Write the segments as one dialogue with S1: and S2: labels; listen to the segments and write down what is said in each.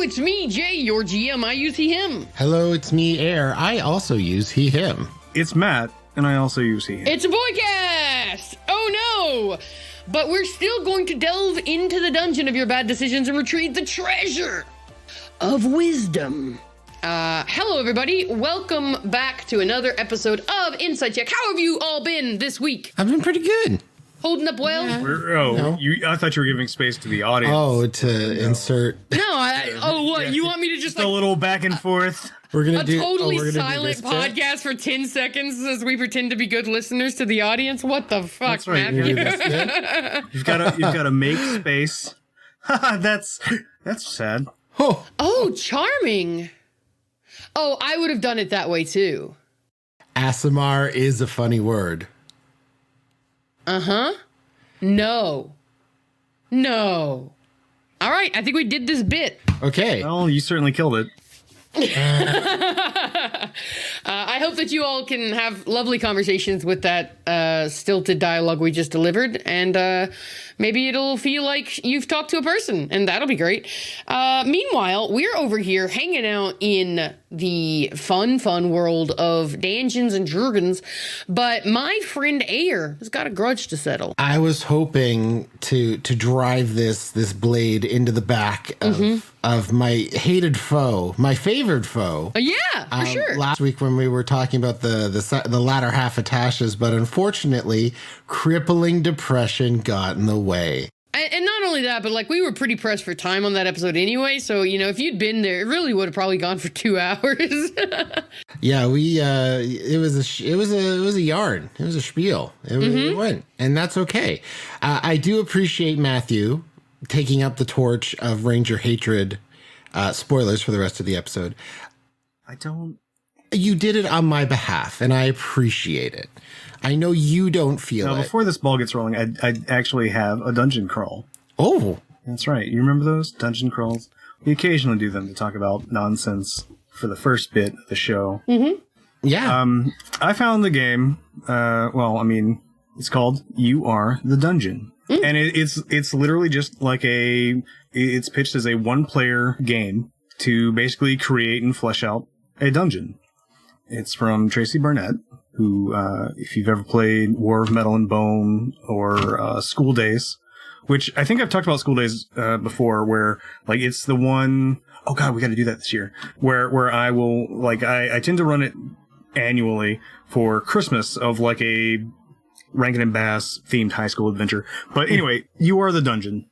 S1: it's me, Jay, your GM. I use he, him.
S2: Hello, it's me, Air. I also use he, him.
S3: It's Matt, and I also use he, him.
S1: It's a boycast! Oh no! But we're still going to delve into the dungeon of your bad decisions and retrieve the treasure of wisdom. Hello, everybody. Welcome back to another episode of Insight Check. How have you all been this week?
S2: I've been pretty good.
S1: Holding up well?
S3: Yeah. I thought you were giving space to the audience.
S2: Oh, to insert.
S1: No, what? You want me to just
S3: a little back and forth?
S2: We're gonna
S1: a
S2: do
S1: totally
S2: we're gonna
S1: silent
S2: do this bit.
S1: podcast for 10 seconds as we pretend to be good listeners to the audience? What the fuck,
S3: That's right.
S1: Matthew?
S3: You've got to make space. That's sad.
S1: Oh, charming. Oh, I would have done it that way too.
S2: ASMR is a funny word.
S1: Uh-huh. No. All right, I think we did this bit.
S2: Okay.
S3: Well, you certainly killed it.
S1: I hope that you all can have lovely conversations with that stilted dialogue we just delivered, and maybe it'll feel like you've talked to a person, and that'll be great. Meanwhile, we're over here hanging out in the fun world of Dungeons and Dragons, but my friend Ayer has got a grudge to settle.
S2: I was hoping to drive this blade into the back of my hated foe, my favored foe.
S1: Yeah, for sure.
S2: Last week when we were talking about the latter half of Tasha's, but unfortunately, crippling depression got in the way.
S1: And not only that, but like we were pretty pressed for time on that episode anyway. So, you know, if you'd been there, it really would have probably gone for 2 hours.
S2: Yeah, it was a yarn. It was a spiel. It went, and that's okay. I do appreciate Matthew taking up the torch of Ranger hatred. Spoilers for the rest of the episode.
S3: I don't.
S2: You did it on my behalf, and I appreciate it. I know you don't feel it.
S3: Before this ball gets rolling, I actually have a dungeon crawl.
S2: Oh.
S3: That's right. You remember those dungeon crawls? We occasionally do them to talk about nonsense for the first bit of the show.
S2: Mm-hmm. Yeah.
S3: I found the game. It's called You Are the Dungeon. And it's literally just like it's pitched as a one-player game to basically create and flesh out a dungeon. It's from Tracy Barnett, who, if you've ever played War of Metal and Bone or School Days, which I think I've talked about School Days before, where like it's the one, oh god, we got to do that this year, where I will like I tend to run it annually for Christmas of like a Rankin and Bass themed high school adventure. But anyway, You Are the Dungeon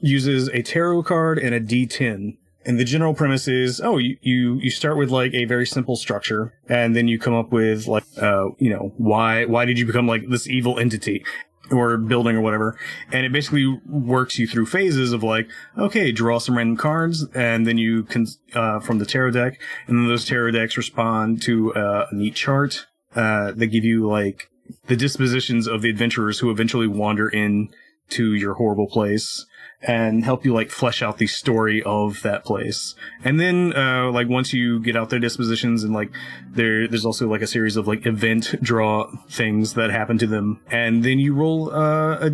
S3: uses a tarot card and a D10. And the general premise is, you start with like a very simple structure, and then you come up with like, why did you become like this evil entity or building or whatever? And it basically works you through phases of like, okay, draw some random cards, and then you can, from the tarot deck, and then those tarot decks respond to a neat chart. They give you like the dispositions of the adventurers who eventually wander in to your horrible place, and help you like flesh out the story of that place. And then like once you get out their dispositions, and like there's also like a series of like event draw things that happen to them, and then you roll the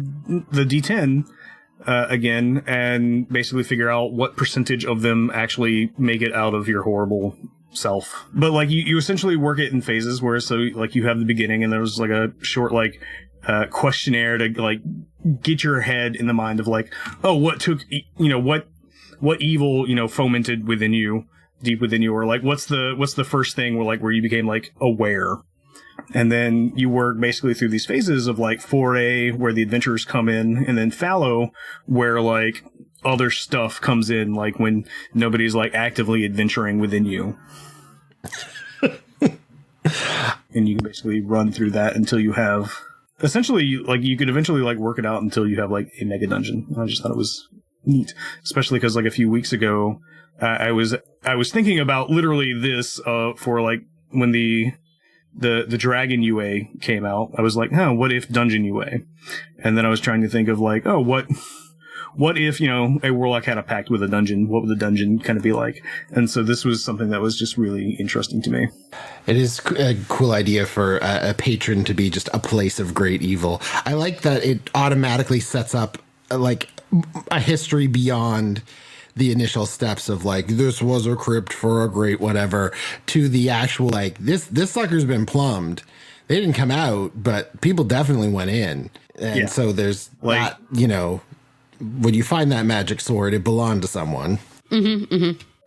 S3: D10 again, and basically figure out what percentage of them actually make it out of your horrible self. But like you essentially work it in phases, where so like you have the beginning, and there's like a short like questionnaire to like get your head in the mind of like, oh, what took, what evil, fomented within you, deep within you, or like what's the first thing where you became like aware. And then you work basically through these phases of like foray, where the adventurers come in, and then fallow, where like other stuff comes in, like when nobody's like actively adventuring within you. And you can basically run through that until you have, essentially, like you could eventually like work it out until you have like a mega dungeon. I just thought it was neat, especially because like a few weeks ago, I was thinking about literally this for like when the Dragon UA came out. I was like, what if Dungeon UA? And then I was trying to think of like, what if, a warlock had a pact with a dungeon? What would the dungeon kind of be like? And so this was something that was just really interesting to me.
S2: It is a cool idea for a patron to be just a place of great evil. I like that it automatically sets up like a history beyond the initial steps of like, this was a crypt for a great whatever, to the actual like, this sucker's been plumbed. They didn't come out, but people definitely went in. And so there's
S3: like,
S2: that, you know, when you find that magic sword, it belonged to someone.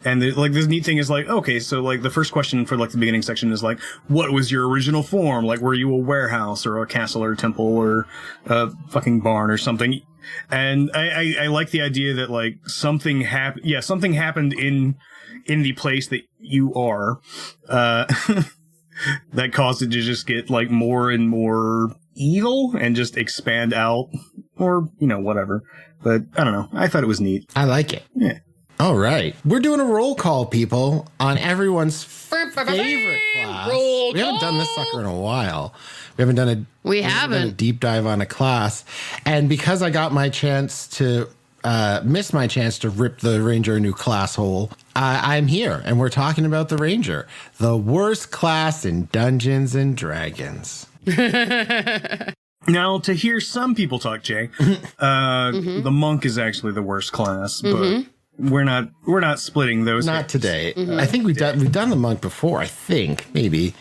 S3: And like this neat thing is like, okay, so like the first question for like the beginning section is like, what was your original form? Like, were you a warehouse or a castle or a temple or a fucking barn or something? And I like the idea that like something happened. Yeah, something happened in the place that you are, that caused it to just get like more and more evil and just expand out, or you know, whatever. But I don't know. I thought it was neat.
S2: I like it.
S3: Yeah.
S2: All right. We're doing a roll call, people, on everyone's favorite class. We haven't done this sucker in a while. We haven't done a deep dive on a class. And because I got my chance to missed my chance to rip the Ranger a new class hole, I'm here, and we're talking about the Ranger, the worst class in Dungeons and Dragons.
S3: Now, to hear some people talk, Jay, the monk is actually the worst class, but we're not splitting those.
S2: Not today. I think we've done the monk before. I think maybe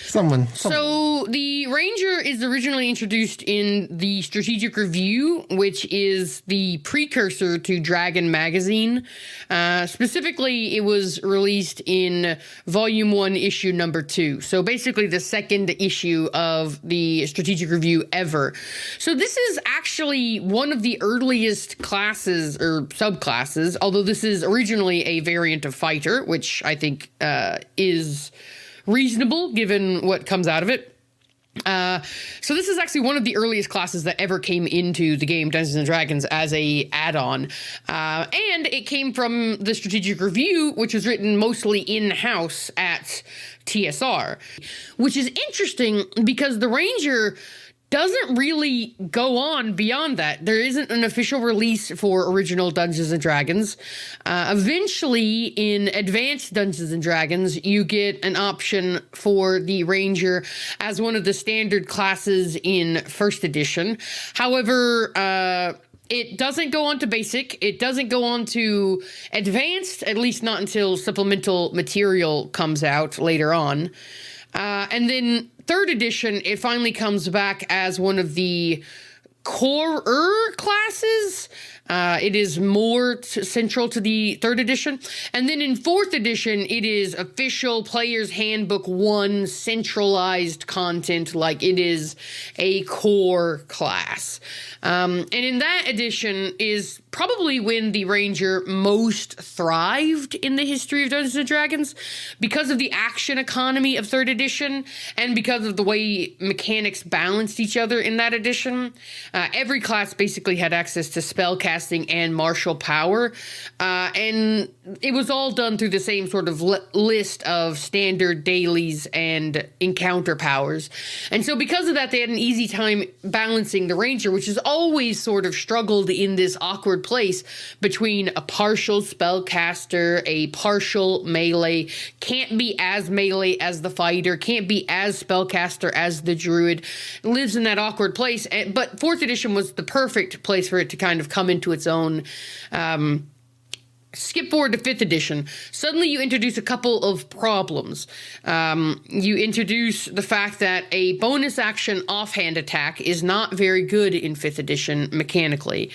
S2: someone.
S1: So the Ranger is originally introduced in the Strategic Review, which is the precursor to Dragon Magazine. Specifically, it was released in Volume 1, Issue Number 2. So basically the second issue of the Strategic Review ever. So this is actually one of the earliest classes or subclasses, although this is originally a variant of Fighter, which I think is reasonable given what comes out of it. So this is actually one of the earliest classes that ever came into the game Dungeons and Dragons as a add-on. And it came from the Strategic Review, which was written mostly in-house at TSR, which is interesting because the Ranger doesn't really go on beyond that. There isn't an official release for original Dungeons and Dragons. Eventually, in Advanced Dungeons and Dragons, you get an option for the Ranger as one of the standard classes in First Edition. However, it doesn't go on to Basic. It doesn't go on to Advanced, at least not until supplemental material comes out later on. And then Third Edition, it finally comes back as one of the core classes. It is more central to the Third Edition. And then in Fourth Edition, it is official Player's Handbook 1 centralized content, like it is a core class. And in that edition is probably when the Ranger most thrived in the history of Dungeons & Dragons because of the action economy of Third Edition and because of the way mechanics balanced each other in that edition. Every class basically had access to spellcasting and martial power, and it was all done through the same sort of list of standard dailies and encounter powers. And so because of that, they had an easy time balancing the Ranger, which has always sort of struggled in this awkward place between a partial spellcaster, a partial melee, can't be as melee as the fighter, can't be as spellcaster as the druid, lives in that awkward place. But Fourth Edition was the perfect place for it to kind of come into its own. Skip forward to Fifth Edition. Suddenly you introduce a couple of problems. You introduce the fact that a bonus action offhand attack is not very good in Fifth Edition mechanically.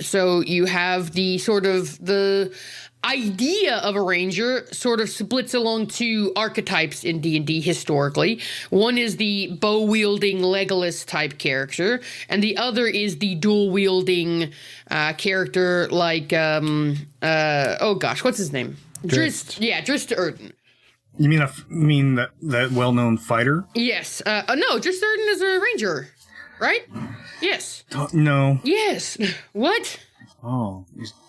S1: So you have the sort of the idea of a Ranger sort of splits along two archetypes in D&D historically. One is the bow-wielding Legolas type character, and the other is the dual-wielding character like, oh gosh, what's his name? Drizzt. Yeah, Drizzt Do'Urden.
S3: You mean that well-known fighter?
S1: Yes. No, Drizzt Do'Urden is a Ranger, right? Yes.
S3: No.
S1: Yes. What?
S3: Oh,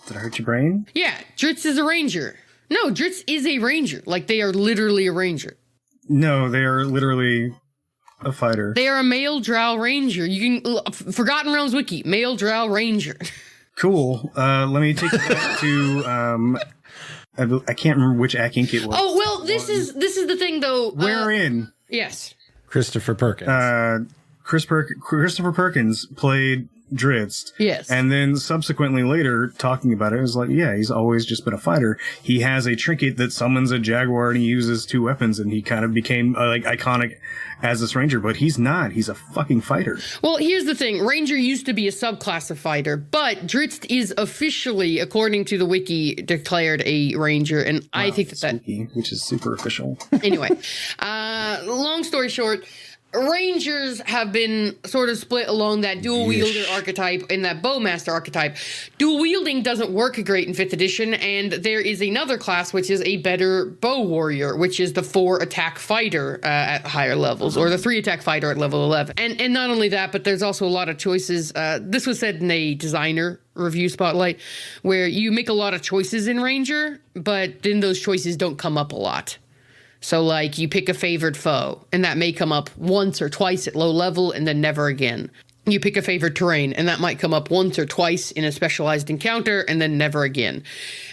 S3: did I hurt your brain?
S1: Yeah, Drizzt is a Ranger. No, Drizzt is a Ranger. Like, they are literally a Ranger.
S3: No, they are literally a fighter.
S1: They are a male drow Ranger. You can... Forgotten Realms Wiki, male drow Ranger.
S3: Cool. Let me take you back to... I can't remember which Ack Inc. it was.
S1: Oh, well, this is the thing, though.
S3: Wherein?
S1: Yes.
S2: Christopher Perkins.
S3: Christopher Perkins played Drizzt.
S1: Yes.
S3: And then subsequently later, talking about it, it was like, yeah, he's always just been a fighter. He has a trinket that summons a jaguar and he uses 2 weapons, and he kind of became like iconic as this ranger, but he's not. He's a fucking fighter.
S1: Well, here's the thing. Ranger used to be a subclass of fighter, but Drizzt is officially, according to the wiki, declared a ranger, and I think that
S3: wiki, which is super official.
S1: Anyway, long story short, Rangers have been sort of split along that dual wielder archetype and that bowmaster archetype. Dual wielding doesn't work great in 5th edition, and there is another class which is a better bow warrior, which is the 4 attack fighter at higher levels, or the 3 attack fighter at level 11. And not only that, but there's also a lot of choices. This was said in a designer review spotlight, where you make a lot of choices in Ranger, but then those choices don't come up a lot. So, like, you pick a favored foe, and that may come up once or twice at low level, and then never again. You pick a favored terrain, and that might come up once or twice in a specialized encounter, and then never again.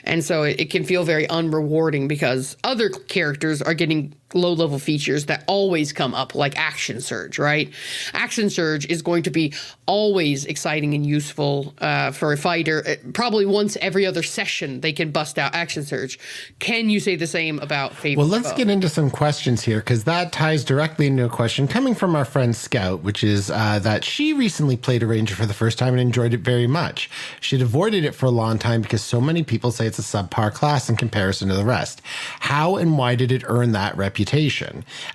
S1: And so it can feel very unrewarding because other characters are getting low-level features that always come up, like Action Surge, right? Action Surge is going to be always exciting and useful for a fighter. Probably once every other session, they can bust out Action Surge. Can you say the same about favorite
S2: Well, let's
S1: foe?
S2: get into some questions here, because that ties directly into a question coming from our friend Scout, which is that she recently played a Ranger for the first time and enjoyed it very much. She'd avoided it for a long time because so many people say it's a subpar class in comparison to the rest. How and why did it earn that reputation?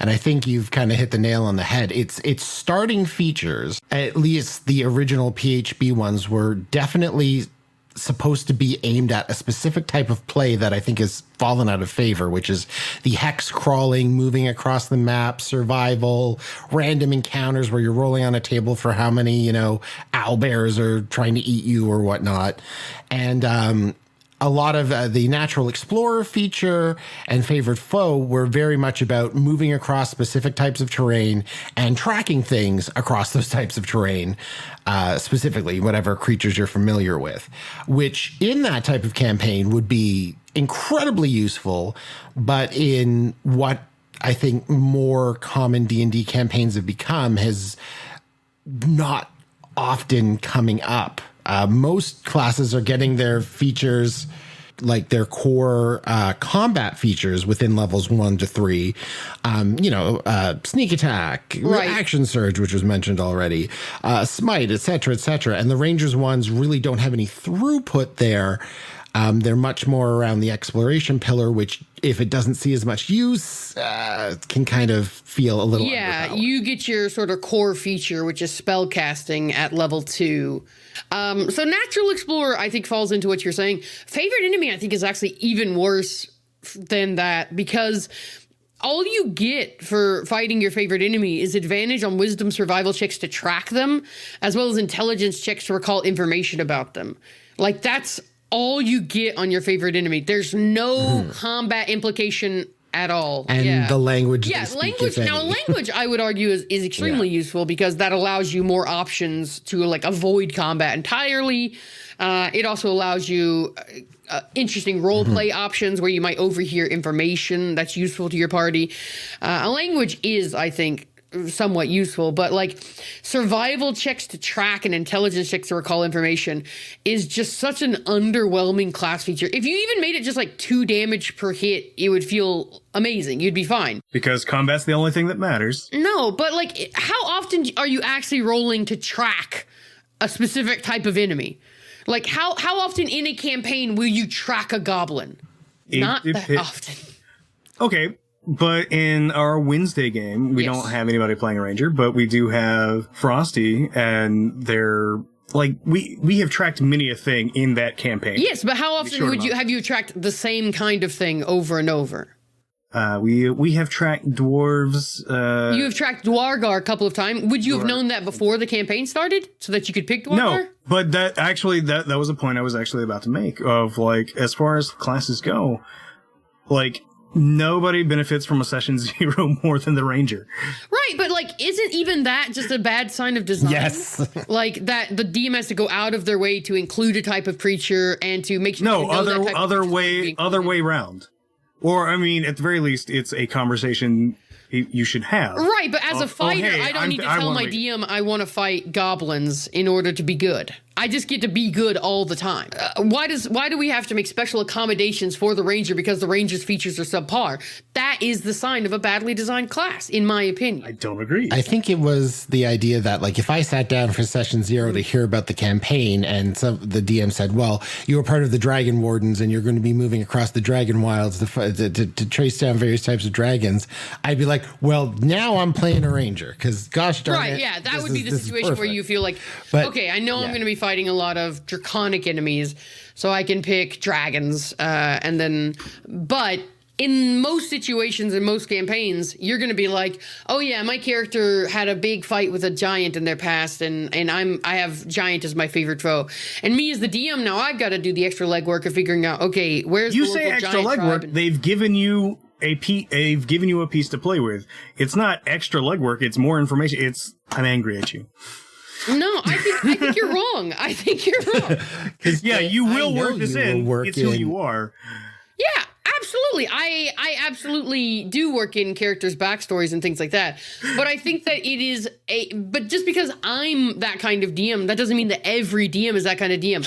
S2: And I think you've kind of hit the nail on the head. Its starting features, at least the original PHB ones, were definitely supposed to be aimed at a specific type of play that I think has fallen out of favor, which is the hex crawling, moving across the map, survival, random encounters where you're rolling on a table for how many, owlbears are trying to eat you or whatnot. And a lot of the natural explorer feature and favorite foe were very much about moving across specific types of terrain and tracking things across those types of terrain, specifically whatever creatures you're familiar with, which in that type of campaign would be incredibly useful, but in what I think more common D&D campaigns have become has not often coming up. Most classes are getting their features, like their core combat features, within levels 1 to 3. Sneak attack,
S1: right.
S2: Action surge, which was mentioned already, smite, etc., etc. And the Rangers ones really don't have any throughput there. They're much more around the exploration pillar, which, if it doesn't see as much use, can kind of feel a little underpowered.
S1: You get your sort of core feature, which is spell casting at level 2. So Natural Explorer, I think, falls into what you're saying. Favorite enemy, I think, is actually even worse than that, because all you get for fighting your favorite enemy is advantage on wisdom survival checks to track them, as well as intelligence checks to recall information about them. Like, that's all you get on your favorite enemy. There's no combat implication at all.
S2: And the language.
S1: Yeah,
S2: they speak,
S1: language.
S2: if
S1: Now,
S2: any.
S1: language, I would argue, is extremely useful, because that allows you more options to, like, avoid combat entirely. It also allows you interesting role play options where you might overhear information that's useful to your party. A language is, I think, somewhat useful, but like survival checks to track and intelligence checks to recall information is just such an underwhelming class feature. If you even made it just like 2 damage per hit, it would feel amazing. You'd be fine.
S3: Because combat's the only thing that matters.
S1: No, but like, how often are you actually rolling to track a specific type of enemy? Like, how often in a campaign will you track a goblin? Not that often. Okay.
S3: But in our Wednesday game, we don't have anybody playing a ranger, but we do have Frosty, and they're like, we have tracked many a thing in that campaign.
S1: Yes, but how often have you tracked the same kind of thing over and over?
S3: We have tracked dwarves.
S1: You have tracked Dwargar a couple of times. Would you have known that before the campaign started, so that you could pick Dwargar?
S3: No, but that was a point I was actually about to make, of like, as far as classes go, like, nobody benefits from a session 0 more than the ranger.
S1: Right, but like, isn't even that just a bad sign of design?
S2: Yes.
S1: Like, that the DM has to go out of their way to include a type of creature and to make sure
S3: other way round. Or, I mean, at the very least, it's a conversation you should have.
S1: Right, but as a fighter,
S3: hey,
S1: I don't need to tell my DM I want to fight goblins in order to be good. I just get to be good all the time. Why do we have to make special accommodations for the ranger because the ranger's features are subpar? That is the sign of a badly designed class, in my opinion.
S3: I don't agree.
S2: I think it was the idea that, like, if I sat down for session 0 to hear about the campaign and the DM said, well, you were part of the Dragon Wardens and you're going to be moving across the Dragon Wilds to trace down various types of dragons, I'd be like, well, now I'm playing a ranger because gosh darn it.
S1: Right, yeah, that would be the situation where you feel like, okay, I know I'm going to be fighting a lot of draconic enemies, so I can pick dragons, but in most situations, in most campaigns, you're going to be like, oh yeah, my character had a big fight with a giant in their past, and I have giant as my favorite foe. And me as the DM now, I've got to do the extra legwork of figuring out, okay, where's the local giant tribe? You say extra legwork,
S3: they've given you a piece to play with. It's not extra legwork, it's more information. I'm angry at you.
S1: No, I think you're wrong. I think you're wrong.
S3: Yeah, you will work this in. It's who you are.
S1: Yeah, absolutely. I absolutely do work in characters' backstories and things like that. But I think that it is but just because I'm that kind of DM, that doesn't mean that every DM is that kind of DM.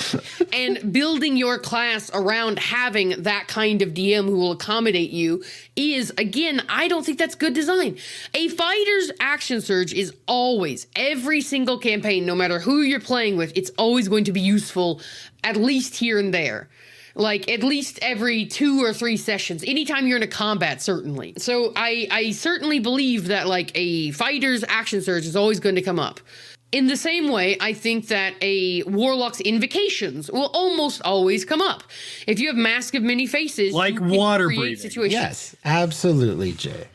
S1: And building your class around having that kind of DM who will accommodate you is, again, I don't think that's good design. A fighter's action surge is always, every single campaign, no matter who you're playing with, it's always going to be useful, at least here and there. Like, at least every 2 or 3 sessions. Anytime you're in a combat, certainly. So I certainly believe that, like, a fighter's action surge is always going to come up. In the same way, I think that a warlock's invocations will almost always come up. If you have Mask of Many Faces,
S3: like water breathing.
S1: Situations.
S2: Yes, absolutely, Jay.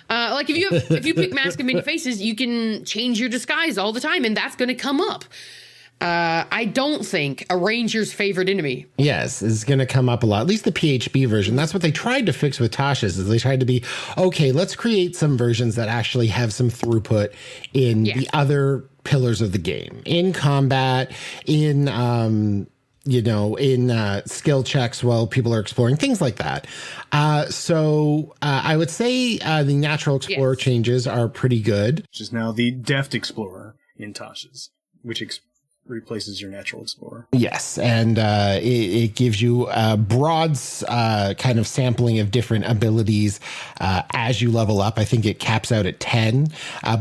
S1: Like if you pick Mask of Many Faces, you can change your disguise all the time, and that's going to come up. I don't think a ranger's favorite enemy.
S2: Yes, is going to come up a lot. At least the PHB version. That's what they tried to fix with Tasha's. Is they tried to be, okay, let's create some versions that actually have some throughput in the other pillars of the game, in combat, in skill checks while people are exploring, things like that. So I would say the natural explorer changes are pretty good.
S3: Which is now the deft explorer in Tasha's, which replaces your natural explorer.
S2: Yes, and it gives you a broad kind of sampling of different abilities as you level up. I think it caps out at 10,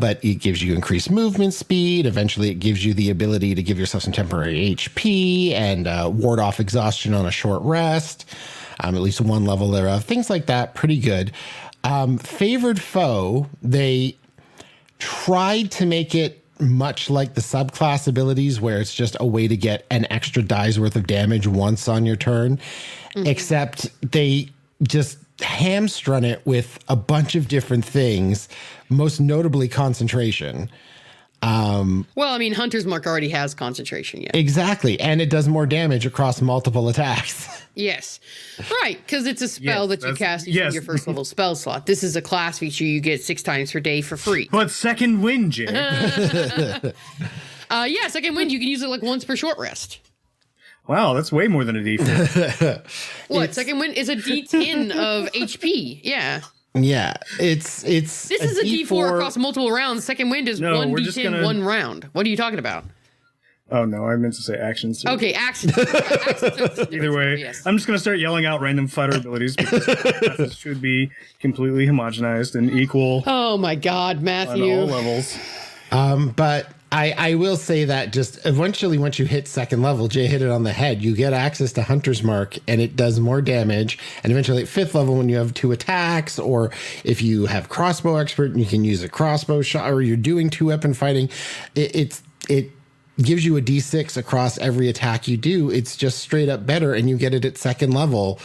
S2: but it gives you increased movement speed. Eventually, it gives you the ability to give yourself some temporary HP and ward off exhaustion on a short rest, at least one level thereof. Things like that, pretty good. Favored foe, they tried to make it much like the subclass abilities where it's just a way to get an extra die's worth of damage once on your turn, except they just hamstrung it with a bunch of different things, most notably concentration.
S1: Well, I mean, Hunter's Mark already has concentration, yeah.
S2: Exactly, and it does more damage across multiple attacks.
S1: Yes. Right, because it's a spell that you cast using your first level spell slot. This is a class feature you get 6 times per day for free.
S3: But second wind, Jay.
S1: Yeah, second wind, you can use it like once per short rest.
S3: Wow, that's way more than a D4.
S1: What? Second wind is a D10 of HP. Yeah.
S2: Yeah, it's
S1: This is a D4 across multiple rounds. Second wind is 1 D10 1 round. What are you talking about?
S3: Oh, no, I meant to say actions.
S1: Okay, actions.
S3: Either way, yes. I'm just going to start yelling out random fighter abilities because classes should be completely homogenized and equal.
S1: Oh, my God, Matthew.
S3: On all levels.
S2: But I will say that just eventually, once you hit second level, Jay hit it on the head, you get access to Hunter's Mark and it does more damage. And eventually at 5th level, when you have 2 attacks, or if you have crossbow expert, you can use a crossbow shot, or you're doing 2-weapon fighting, it gives you a D6 across every attack you do. It's just straight up better, and you get it at second level.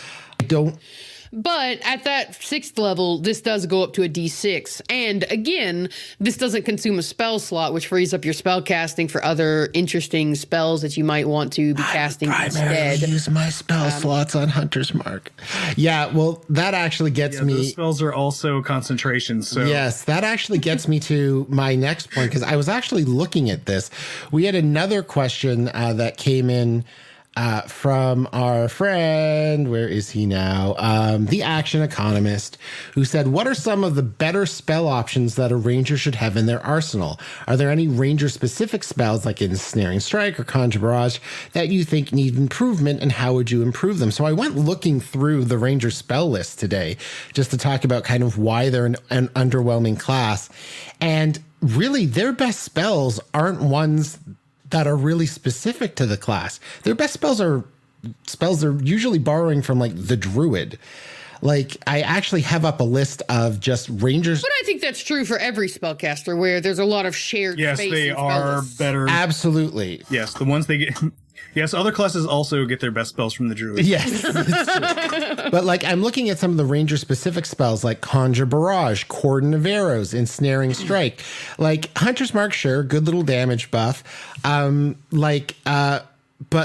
S1: But at that 6th level, this does go up to a D6. And again, this doesn't consume a spell slot, which frees up your spell casting for other interesting spells that you might want to be casting instead.
S2: I use my spell slots on Hunter's Mark. Yeah, well, that actually gets me.
S3: Those spells are also concentration. So
S2: yes, that actually gets me to my next point, because I was actually looking at this. We had another question that came in from our friend, where is he now? The Action Economist, who said, what are some of the better spell options that a ranger should have in their arsenal? Are there any ranger-specific spells, like Ensnaring Strike or Conjure Barrage, that you think need improvement, and how would you improve them? So I went looking through the ranger spell list today just to talk about kind of why they're an underwhelming class. And really, their best spells aren't ones that are really specific to the class. Their best spells are they're usually borrowing from like the druid. Like, I actually have up a list of just rangers.
S1: But I think that's true for every spellcaster, where there's a lot of shared
S3: Yes,
S1: space.
S3: they
S1: in
S3: are
S1: spell
S3: better.
S2: Absolutely.
S3: Yes, the ones they get. Yes, other classes also get their best spells from the druid.
S2: Yes. But like, I'm looking at some of the ranger specific spells like Conjure Barrage, Cordon of Arrows, Ensnaring Strike. Like Hunter's Mark, sure, good little damage buff. But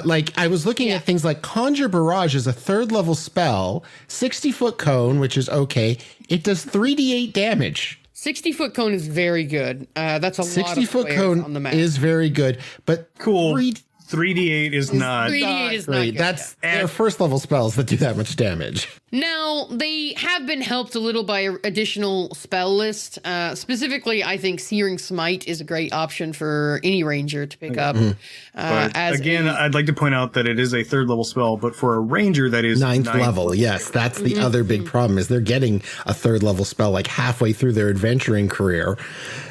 S2: like, I was looking at things like Conjure Barrage is a 3rd level spell, 60-foot cone, which is okay. It does 3d8 damage.
S1: 60-foot cone is very good. That's a lot of
S2: 60-foot cone
S1: on the map.
S2: is very good, but
S3: Cool. 3d8 is not.
S1: 3d8 is not
S2: great.
S1: good.
S2: That's their 1st level spells that do that much damage.
S1: Now, they have been helped a little by additional spell list. Specifically, I think Searing Smite is a great option for any ranger to pick up.
S3: But again, I'd like to point out that it is a 3rd level spell, but for a ranger, that is
S2: 9th level. Yes, that's the other big problem is they're getting a 3rd level spell like halfway through their adventuring career.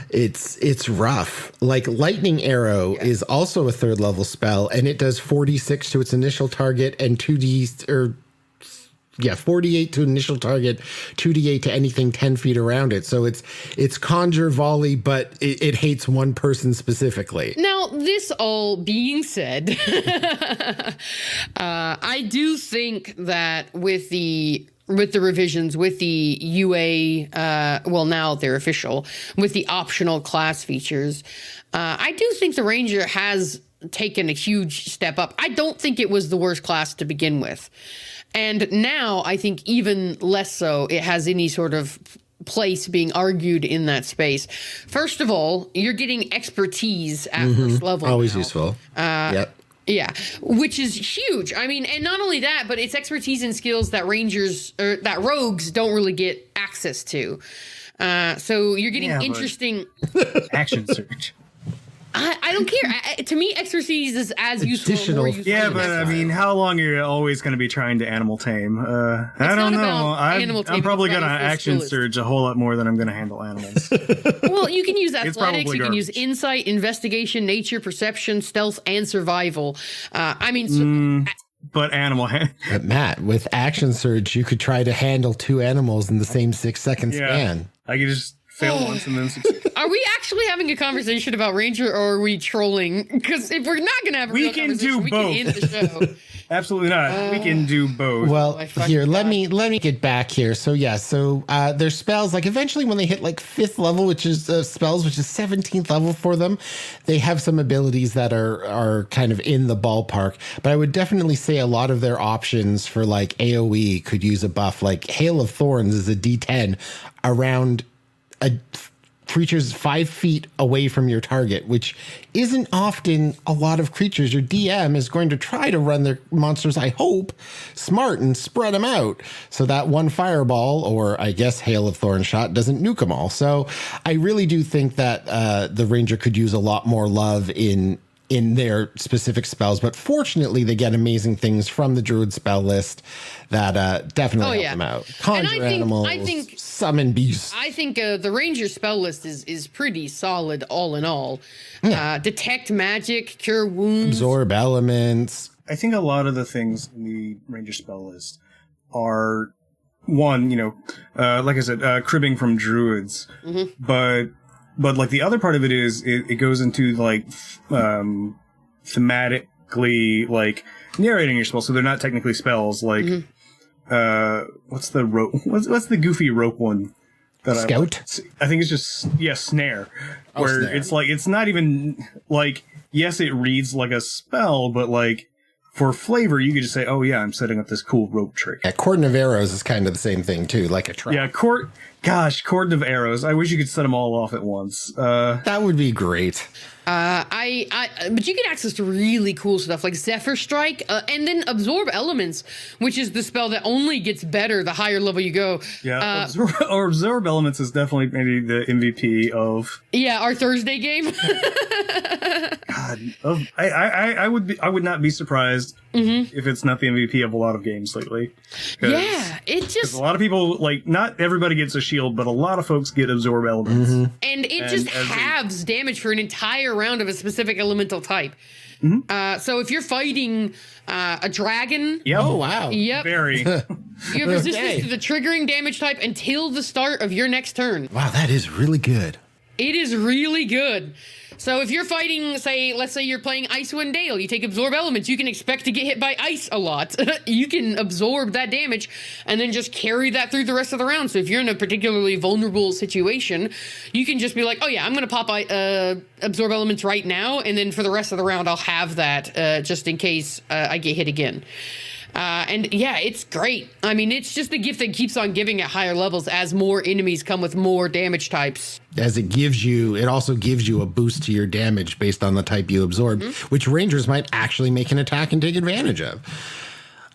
S2: It's rough. Like Lightning Arrow is also a 3rd level spell, and it does 46 to its initial target and 48 to initial target, 2d8 to anything 10 feet around it. So it's conjure volley, but it hates one person specifically.
S1: Now, this all being said, I do think that with the revisions, with the UA, well, now they're official, with the optional class features, I do think the Ranger has taken a huge step up. I don't think it was the worst class to begin with. And now I think even less so it has any sort of place being argued in that space. First of all, you're getting expertise at first level.
S2: Always
S1: now.
S2: useful. Yep.
S1: Yeah, which is huge. I mean, and not only that, but it's expertise and skills that rangers or that rogues don't really get access to. So you're getting interesting
S3: action surge.
S1: I don't care. To me, expertise is as useful.
S2: Additional-
S1: More useful
S3: Yeah,
S1: than
S3: but I
S1: expertise.
S3: mean, how long are you always going to be trying to animal tame? I don't
S1: not
S3: know.
S1: about animal
S3: I'm
S1: taming,
S3: probably
S1: it's
S3: going to
S1: about your full
S3: action
S1: skill list.
S3: surge a whole lot more than I'm going to handle animals.
S1: Well, you can use athletics,
S3: probably
S1: you can use
S3: garbage.
S1: insight, investigation, nature, perception, stealth, and survival. I mean,
S3: But animal
S2: But Matt, with Action Surge, you could try to handle 2 animals in the same 6-second
S3: yeah,
S2: span.
S3: I could just fail once and then succeed.
S1: are we actually having a conversation about Ranger, or are we trolling? Because if we're not going to have a
S3: We
S1: real
S3: can
S1: conversation,
S3: do
S1: we
S3: both.
S1: can end the show.
S3: Absolutely not. We can do both.
S2: Well,
S1: my fucking
S2: here, let
S1: God.
S2: me get back here. So yeah, their spells, like eventually when they hit like 5th level, which is spells, which is 17th level for them, they have some abilities that are kind of in the ballpark. But I would definitely say a lot of their options for like AoE could use a buff. Like Hail of Thorns is a D10 around a creatures 5 feet away from your target, which isn't often a lot of creatures. Your DM is going to try to run their monsters, I hope, smart and spread them out so that one fireball, or I guess Hail of Thorn shot, doesn't nuke them all. So I really do think that the Ranger could use a lot more love in their specific spells, but fortunately they get amazing things from the Druid spell list that definitely help them out. Conjure animals,
S1: I think
S2: summon beasts.
S1: I think the Ranger spell list is pretty solid all in all. Detect magic, cure wounds.
S2: Absorb elements.
S3: I think a lot of the things in the Ranger spell list are, one, like I said, cribbing from druids, but like the other part of it is it goes into like thematically like narrating your spells, so they're not technically spells. Like what's the rope? What's the goofy rope one?
S2: Scout?
S3: I think it's just snare. Where
S2: snare.
S3: it's like it's not even like, yes, it reads like a spell, but like for flavor, you could just say, "Oh yeah, I'm setting up this cool rope trick."
S2: Yeah, Cordon of Arrows is kind of the same thing too, like a trap.
S3: Yeah, Cordon of Arrows. I wish you could set them all off at once.
S2: That would be great.
S1: But you get access to really cool stuff like Zephyr Strike, and then Absorb Elements, which is the spell that only gets better the higher level you go.
S3: Yeah, Absorb Elements is definitely maybe the MVP of.
S1: Yeah, our Thursday game.
S3: God, I would not be surprised if it's not the MVP of a lot of games lately.
S1: Yeah, it just
S3: a lot of people not everybody gets a shield, but a lot of folks get Absorb Elements,
S1: and it just halves damage for an entire round of a specific elemental type. So if you're fighting a dragon,
S2: Oh wow,
S3: very.
S1: You have resistance to the triggering damage type until the start of your next turn.
S2: wow, that is really good.
S1: It is really good. So if you're fighting, let's say you're playing Icewind Dale, you take Absorb Elements, you can expect to get hit by ice a lot. You can absorb that damage and then just carry that through the rest of the round. So if you're in a particularly vulnerable situation, you can just be like, oh yeah, I'm going to pop Absorb Elements right now, and then for the rest of the round, I'll have that just in case I get hit again. And yeah, it's great. I mean, it's just the gift that keeps on giving at higher levels as more enemies come with more damage types.
S2: As it also gives you a boost to your damage based on the type you absorb, which rangers might actually make an attack and take advantage of.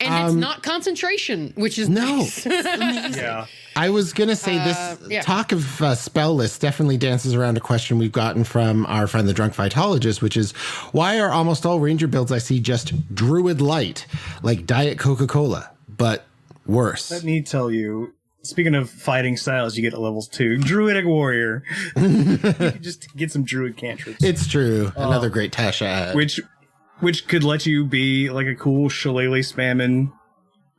S1: And it's not concentration, which is nice.
S3: Yeah.
S2: I was going to say this talk of spell lists definitely dances around a question we've gotten from our friend, the Drunk Phytologist, which is, why are almost all ranger builds I see just Druid Light, like Diet Coca-Cola, but worse?
S3: Let me tell you, speaking of fighting styles, you get at levels 2. Druidic Warrior. You can just get some Druid cantrips.
S2: It's true. Another great Tasha ad.
S3: Which could let you be like a cool shillelagh spamming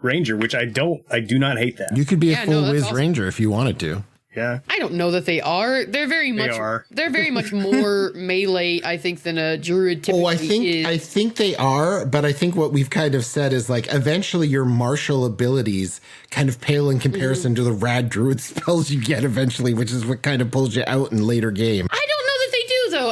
S3: ranger, which I do not hate that.
S2: You could be a full whiz ranger if you wanted to.
S3: Yeah.
S1: I don't know that they are. They're very much more melee, I think, than a druid typically is.
S2: I think they are, but I think what we've kind of said is eventually your martial abilities kind of pale in comparison to the rad druid spells you get eventually, which is what kind of pulls you out in later game.
S1: I don't know that they do, though.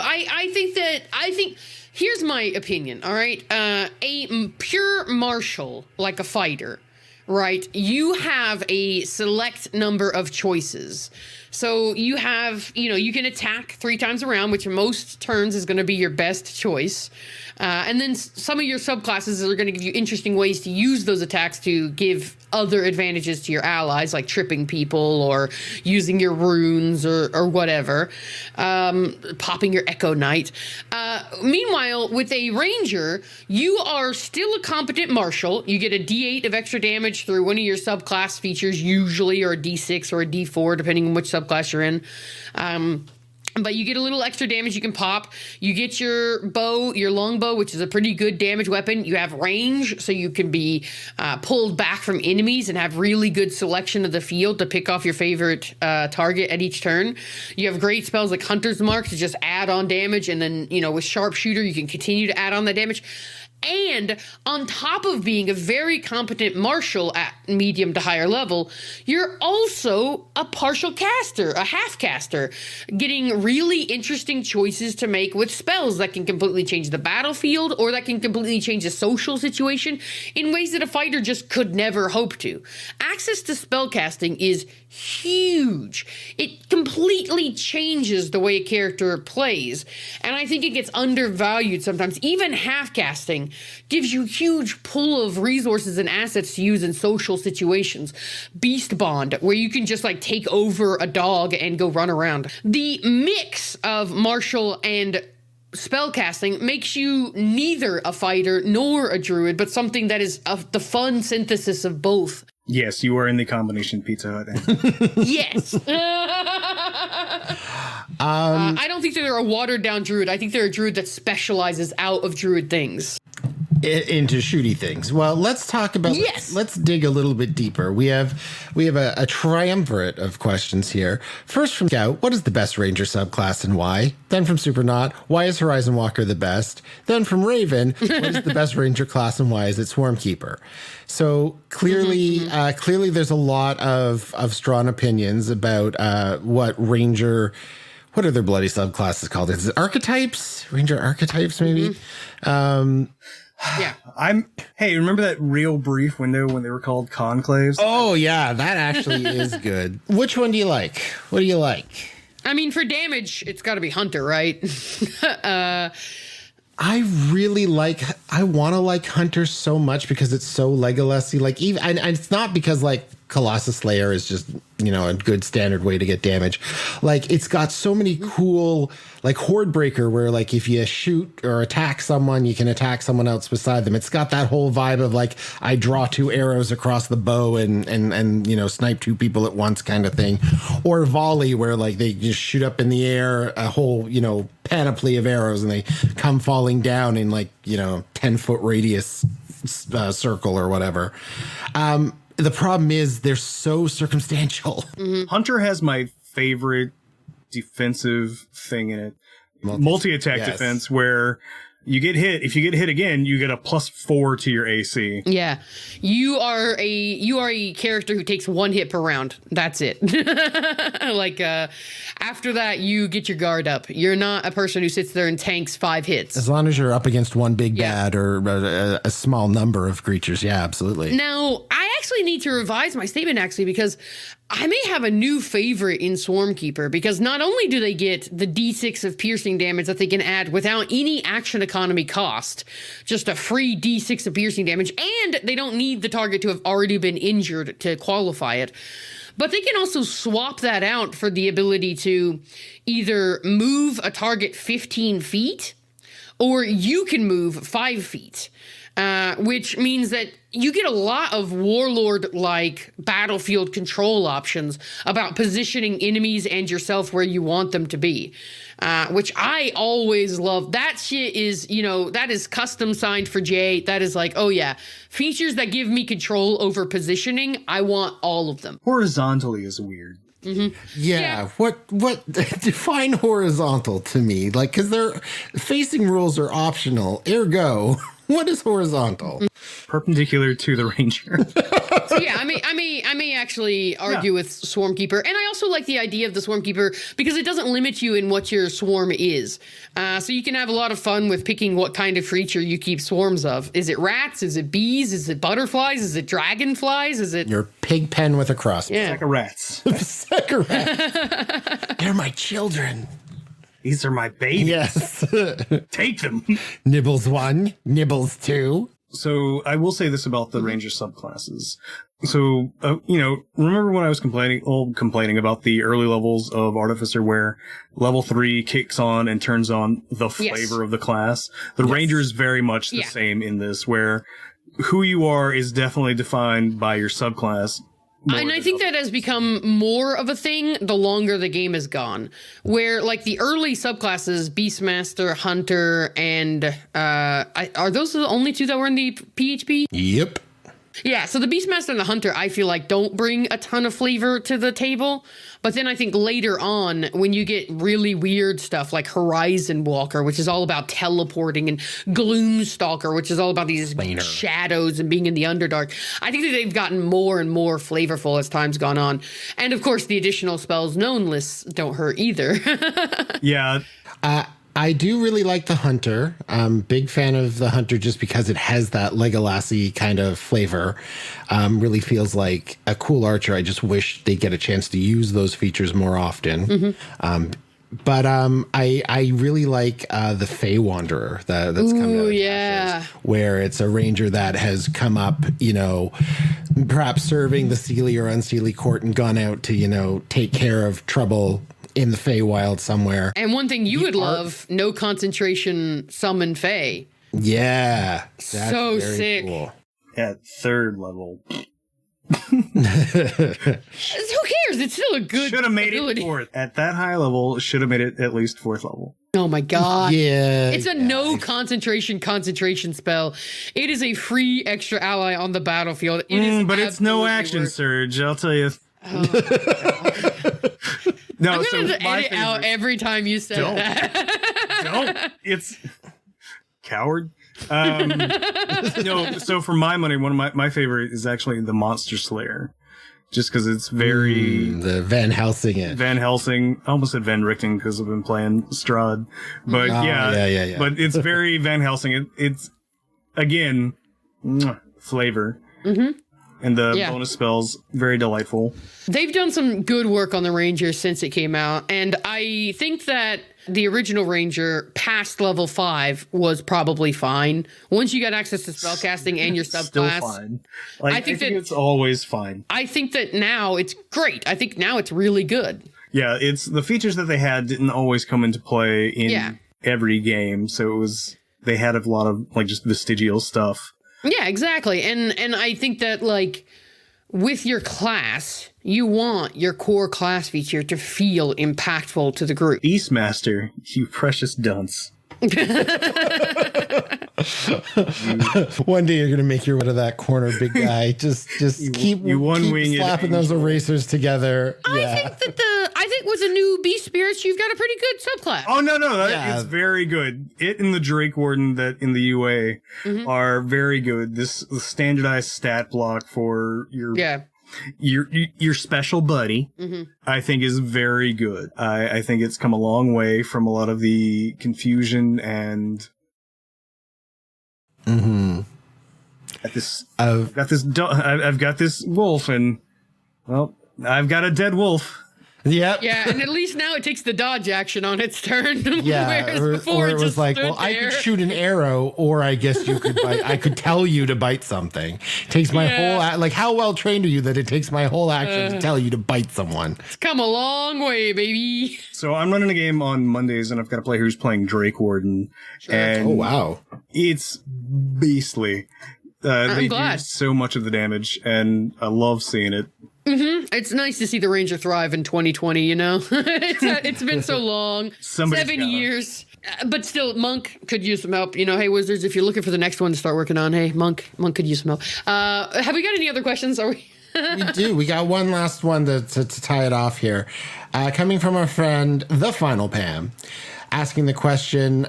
S1: I think here's my opinion, all right? A pure martial, like a fighter, right? You have a select number of choices. So you have, you can attack 3 times around, which most turns is going to be your best choice. And then some of your subclasses are going to give you interesting ways to use those attacks to give other advantages to your allies, like tripping people or using your runes or whatever, popping your Echo Knight. Meanwhile, with a ranger, you are still a competent martial. You get a D8 of extra damage through one of your subclass features, usually, or a D6 or a D4, depending on which subclass you're in. But you get a little extra damage you can pop. You get your bow, your longbow, which is a pretty good damage weapon. You have range, so you can be pulled back from enemies and have really good selection of the field to pick off your favorite target at each turn. You have great spells like Hunter's Mark to just add on damage, and then, with Sharpshooter, you can continue to add on that damage. And on top of being a very competent martial at medium to higher level, you're also a partial caster, a half caster, getting really interesting choices to make with spells that can completely change the battlefield or that can completely change a social situation in ways that a fighter just could never hope to. Access to spellcasting is huge. It completely changes the way a character plays, and I think it gets undervalued sometimes. Even half casting gives you huge pool of resources and assets to use in social situations. Beast Bond, where you can just take over a dog and go run around. The mix of martial and spellcasting makes you neither a fighter nor a druid, but something that is the fun synthesis of both.
S3: Yes, you are in the combination Pizza Hut.
S1: Yes. I don't think they're a watered down druid. I think they're a druid that specializes out of druid things.
S2: Into shooty things. Well, let's talk about.
S1: Yes.
S2: Let's dig a little bit deeper. We have a triumvirate of questions here. First from Scout, what is the best ranger subclass and why? Then from Supernaut, why is Horizon Walker the best? Then from Raven, what is the best ranger class and why is it Swarmkeeper? So clearly, clearly, there's a lot of strong opinions about what ranger. What are their bloody subclasses called? Is it archetypes? Ranger archetypes, maybe.
S1: Yeah.
S3: Hey, remember that real brief window when they were called conclaves?
S2: Oh yeah, that actually is good. Which one do you like? What do you like?
S1: I mean, for damage, it's got to be Hunter, right?
S2: I want to like Hunter so much because it's so Legolas-y. Like, even, and it's not because like Colossus Slayer is just, a good standard way to get damage. Like, it's got so many cool, like Horde Breaker, where like if you shoot or attack someone, you can attack someone else beside them. It's got that whole vibe of like, I draw 2 arrows across the bow and snipe 2 people at once kind of thing. Or Volley, where like they just shoot up in the air a whole, panoply of arrows and they come falling down in like, 10-foot radius circle or whatever. The problem is they're so circumstantial.
S1: Mm-hmm.
S3: Hunter has my favorite defensive thing in it. Multi-attack defense, where you get hit. If you get hit again, you get a +4 to your AC.
S1: Yeah. You are a character who takes 1 hit per round. That's it. Like, after that, you get your guard up. You're not a person who sits there and tanks 5 hits.
S2: As long as you're up against one big bad or a small number of creatures. Yeah, absolutely.
S1: Now, I actually need to revise my statement, because I may have a new favorite in Swarmkeeper, because not only do they get the D6 of piercing damage that they can add without any action economy cost, just a free D6 of piercing damage, and they don't need the target to have already been injured to qualify it, but they can also swap that out for the ability to either move a target 15 feet, or you can move 5 feet. Which means that you get a lot of Warlord-like battlefield control options about positioning enemies and yourself where you want them to be, which I always love. That shit is, that is custom signed for J8. That is like, oh yeah, features that give me control over positioning. I want all of them.
S3: Horizontally is weird.
S1: Mm-hmm.
S2: Yeah. What define horizontal to me? Like, because their facing rules are optional. Ergo, what is horizontal?
S3: Perpendicular to the ranger.
S1: So yeah, I may actually argue with Swarmkeeper, and I also like the idea of the Swarmkeeper because it doesn't limit you in what your swarm is. So you can have a lot of fun with picking what kind of creature you keep swarms of. Is it rats? Is it bees? Is it butterflies? Is it dragonflies? Is it
S2: your pig pen with a crossbow?
S3: Sack of rats.
S2: Sack of rats. They're my children.
S3: These are my babies.
S2: Yes.
S3: Take them.
S2: Nibbles 1, Nibbles 2.
S3: So I will say this about the Ranger subclasses. So, remember when I was complaining about the early levels of Artificer where level 3 kicks on and turns on the flavor of the class? The Ranger is very much the same in this, where who you are is definitely defined by your subclass.
S1: And I think that has become more of a thing the longer the game has gone, where like the early subclasses, Beastmaster, Hunter, and are those the only 2 that were in the PHP?
S2: Yep.
S1: Yeah, so the Beastmaster and the Hunter, I feel like, don't bring a ton of flavor to the table. But then I think later on, when you get really weird stuff like Horizon Walker, which is all about teleporting, and Gloomstalker, which is all about these shadows and being in the Underdark, I think that they've gotten more and more flavorful as time's gone on. And of course, the additional spells known lists don't hurt either.
S3: Yeah.
S2: I do really like the Hunter. I'm big fan of the Hunter just because it has that Legolas-y kind of flavor. Really feels like a cool archer. I just wish they get a chance to use those features more often. Mm-hmm. But I really like the Fey Wanderer that's coming out of Ashes, where it's a ranger that has come up, perhaps serving the Seelie or Unseelie court and gone out to, take care of trouble in the Feywild somewhere.
S1: And one thing you would love, no concentration summon Fey.
S2: Yeah.
S1: So sick.
S2: Cool.
S3: At 3rd level.
S1: Who cares? It's still a good
S3: Should have made
S1: ability.
S3: it 4th. At that high level, should have made it at least 4th level.
S1: Oh my god.
S2: Yeah.
S1: It's a no concentration spell. It is a free extra ally on the battlefield. It is
S3: but it's no action surge, I'll tell you. No,
S1: I'm going to edit out every time you said that.
S3: Don't. It's coward. No, so for my money, one of my favorite is actually the Monster Slayer. Just because it's very...
S2: the Van Helsing it.
S3: Van Helsing. I almost said Van Richten because I've been playing Strahd. But yeah. But it's very Van Helsing. It's, again, flavor. Mm-hmm. And the
S1: Yeah.
S3: bonus spells, very delightful.
S1: They've done some good work on the Ranger since it came out, and I think that the original Ranger past level 5 was probably fine. Once you got access to spellcasting and your
S3: Still
S1: subclass,
S3: fine. Like,
S1: I think that-
S3: it's always fine.
S1: I think that now it's great. I think now it's really good.
S3: Yeah, it's the features that they had didn't always come into play in every game, so they had a lot of like just vestigial stuff.
S1: Yeah, exactly. And I think that like with your class, you want your core class feature to feel impactful to the group.
S3: Beastmaster, you precious dunce.
S2: One day you're gonna make your way to that corner, big guy. Just keep
S3: one-winged
S2: slapping those erasers together.
S1: I think with the new Beast Spirits, you've got a pretty good subclass.
S3: Oh no,
S2: Yeah.
S3: it's very good. It and the Drake Warden that in the UA are very good. This standardized stat block for your special buddy, I think is very good. I think it's come a long way from a lot of the confusion and I've got this wolf and well, I've got a dead wolf.
S2: Yep.
S1: Yeah, and at least now it takes the dodge action on its turn.
S2: Yeah,
S1: Whereas
S2: or
S1: before
S2: it was
S1: just
S2: like,
S1: stood
S2: well, I
S1: there.
S2: could shoot an arrow, or I guess you could bite. I could tell you to bite something. Takes my whole like, how well trained are you that it takes my whole action to tell you to bite someone?
S1: It's come a long way, baby.
S3: So I'm running a game on Mondays, and I've got a player who's playing Drake Warden, and
S2: Oh wow,
S3: it's beastly. They
S1: glad.
S3: do so much of the damage, and I love seeing it.
S1: It's nice to see the Ranger thrive in 2020, you know? it's been so long.
S3: Somebody's
S1: 7
S3: gotta.
S1: years. But still, Monk could use some help. You know, hey, Wizards, if you're looking for the next one to start working on, hey, Monk could use some help. Have we got any other questions? Are we...
S2: we do. We got one last one to tie it off here. Coming from our friend, the Final Pam, asking the question,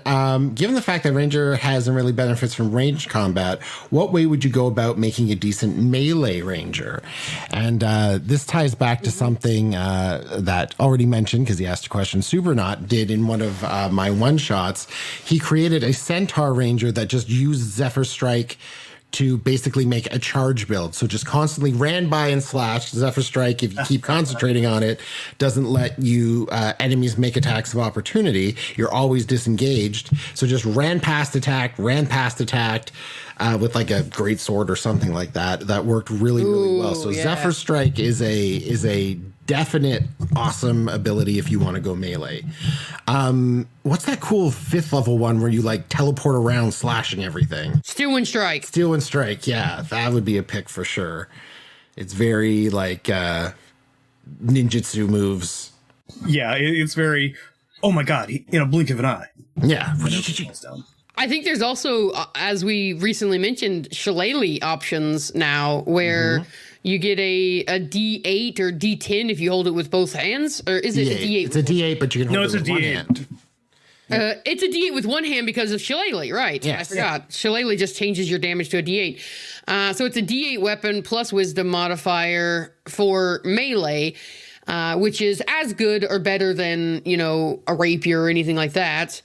S2: given the fact that Ranger hasn't really benefits from ranged combat, what way would you go about making a decent melee Ranger? And this ties back to something that already mentioned, because he asked a question, Supernaut did in one of my one-shots. He created a Centaur Ranger that just used Zephyr Strike to basically make a charge build. So just constantly ran by and slashed. Zephyr Strike, if you keep concentrating on it, doesn't let you enemies make attacks of opportunity. You're always disengaged. So just ran past, attacked with like a great sword or something like that. That worked really, really well. So
S1: yeah.
S2: Zephyr Strike is a definite awesome ability if you want to go melee. What's that cool 5th level one where you like teleport around slashing everything?
S1: Steal and Strike.
S2: Steal and Strike, yeah, that would be a pick for sure. It's very like ninjutsu moves.
S3: Yeah, it's very, oh my god, in a blink of an eye.
S2: Yeah.
S1: I think there's also, as we recently mentioned, shillelagh options now where you get a D8 or D10 if you hold it with both hands. Or is it a D8?
S2: It's a D8, but you can hold it with one hand.
S1: It's a D8 with one hand because of shillelagh, right?
S2: Yes.
S1: I forgot. Shillelagh just changes your damage to a D8. So it's a D8 weapon plus wisdom modifier for melee, which is as good or better than, you know, a rapier or anything like that.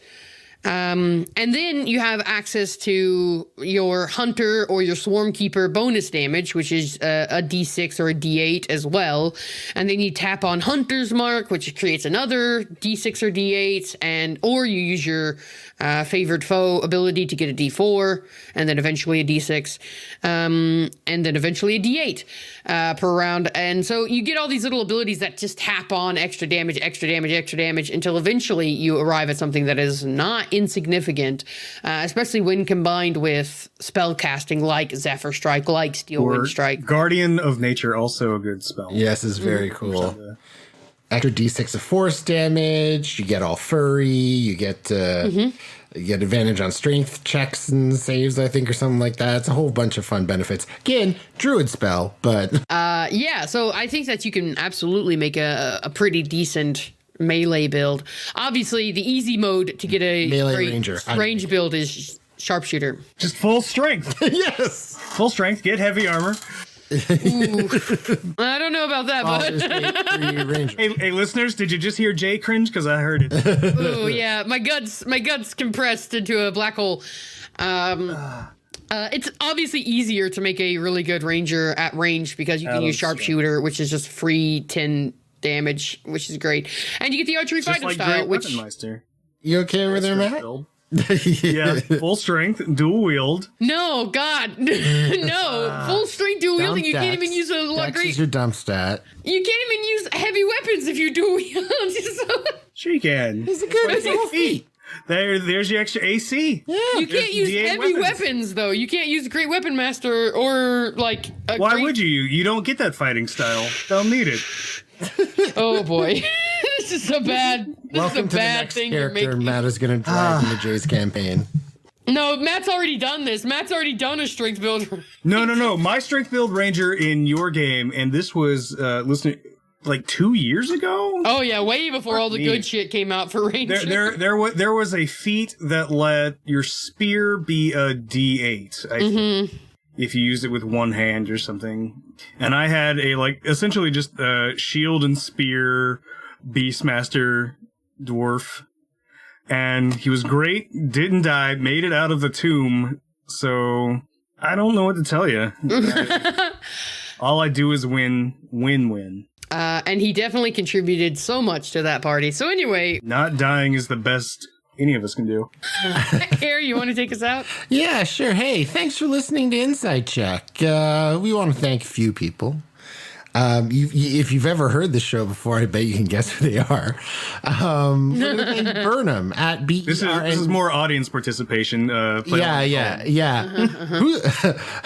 S1: And then you have access to your hunter or your swarm keeper bonus damage, which is a D6 or a D8 as well. And then you tap on hunter's mark, which creates another D6 or D8, or you use your favored foe ability to get a D4, and then eventually a D6, and then eventually a D8 per round. And so you get all these little abilities that just tap on extra damage until eventually you arrive at something that is not insignificant, especially when combined with spell casting like Zephyr Strike, like Steel Wind Strike.
S3: Guardian of Nature, also a good spell.
S2: Yes, is very cool. Extra D6 of force damage. You get all furry. You get advantage on strength checks and saves, I think, or something like that. It's a whole bunch of fun benefits. Again, druid spell, but
S1: yeah. So I think that you can absolutely make a pretty decent melee build. Obviously, the easy mode to get a
S2: Melee
S1: great
S2: ranger.
S1: range build is sharpshooter.
S3: Just full strength.
S2: yes.
S3: Full strength, get heavy armor.
S1: I don't know about that, but
S3: Hey, listeners, did you just hear Jay cringe? Because I heard it.
S1: ooh, yeah, my guts compressed into a black hole. It's obviously easier to make a really good ranger at range because you can use sharpshooter, which is just free 10 damage, which is great. And you get the archery fighter
S3: like
S1: style,
S3: Great
S1: which...
S3: Weaponmeister.
S2: You okay over there, Matt?
S3: Yeah, full strength, dual wield.
S1: No, God. No. Full strength dual wielding. You can't even use a
S2: Dex
S1: great...
S2: is your dump stat.
S1: You can't even use heavy weapons if you dual wield.
S3: Sure you can.
S2: He's a good feet.
S3: There's your extra AC.
S2: Yeah.
S1: You can't use
S3: D8
S1: heavy weapons, though. You can't use Great Weapon Master or, like,
S3: Why would you? You don't get that fighting style. Don't need it.
S1: Oh, boy. This is a bad,
S2: Welcome to the next
S1: thing you're
S2: character
S1: making.
S2: Matt is going to drive into Jay's campaign.
S1: No, Matt's already done this. Matt's already done a strength build.
S3: No. My strength build ranger in your game, and this was, like 2 years ago?
S1: Oh, yeah, way before all the good shit came out for ranger.
S3: There was a feat that let your spear be a D8, I think, if you used it with one hand or something. And I had a, like, essentially just a shield and spear Beastmaster dwarf. And he was great, didn't die, made it out of the tomb. So I don't know what to tell you. All I do is win.
S1: And he definitely contributed so much to that party. So anyway...
S3: Not dying is the best any of us can do.
S1: Harry, you want to take us out?
S2: Yeah, sure. Hey, thanks for listening to Insight Check. We want to thank a few people. If you've ever heard the show before, I bet you can guess who they are. We're going to thank Burnham at BERN.
S3: This is more audience participation.
S2: Yeah.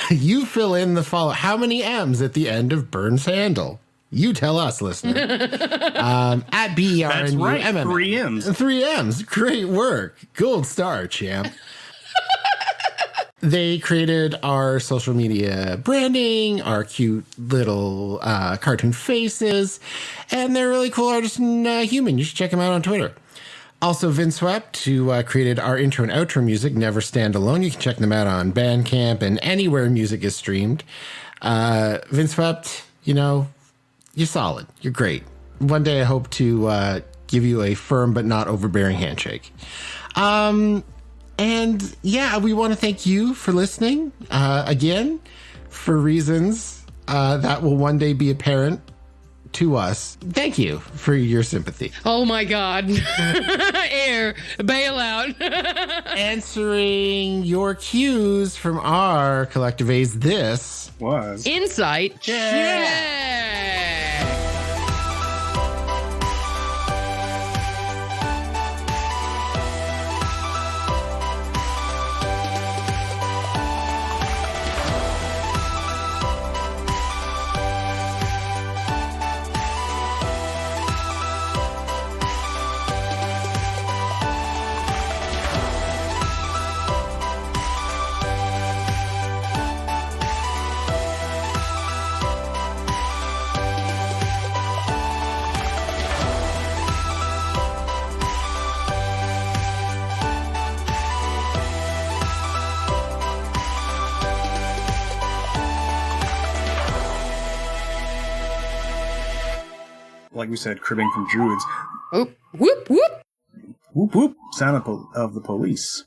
S2: You fill in the follow. How many M's at the end of Burn's handle? You tell us, listener. At BERN.
S3: That's right. 3 M's.
S2: 3 M's. Great work. Gold star, champ. They created our social media branding, our cute little cartoon faces, and they're really cool artists and human. You should check them out on Twitter. Also, Vince Swept, who created our intro and outro music, Never Stand Alone. You can check them out on Bandcamp and anywhere music is streamed. Vince Swept, you're solid. You're great. One day I hope to give you a firm but not overbearing handshake. And yeah, we want to thank you for listening again for reasons that will one day be apparent to us. Thank you for your sympathy.
S1: Oh my God. Air, bail out.
S2: Answering your cues from our collective A's, this
S3: was
S1: Insight Check.
S3: like we said, cribbing from druids.
S1: Oh, whoop, whoop.
S3: Whoop, whoop. Sound of the police.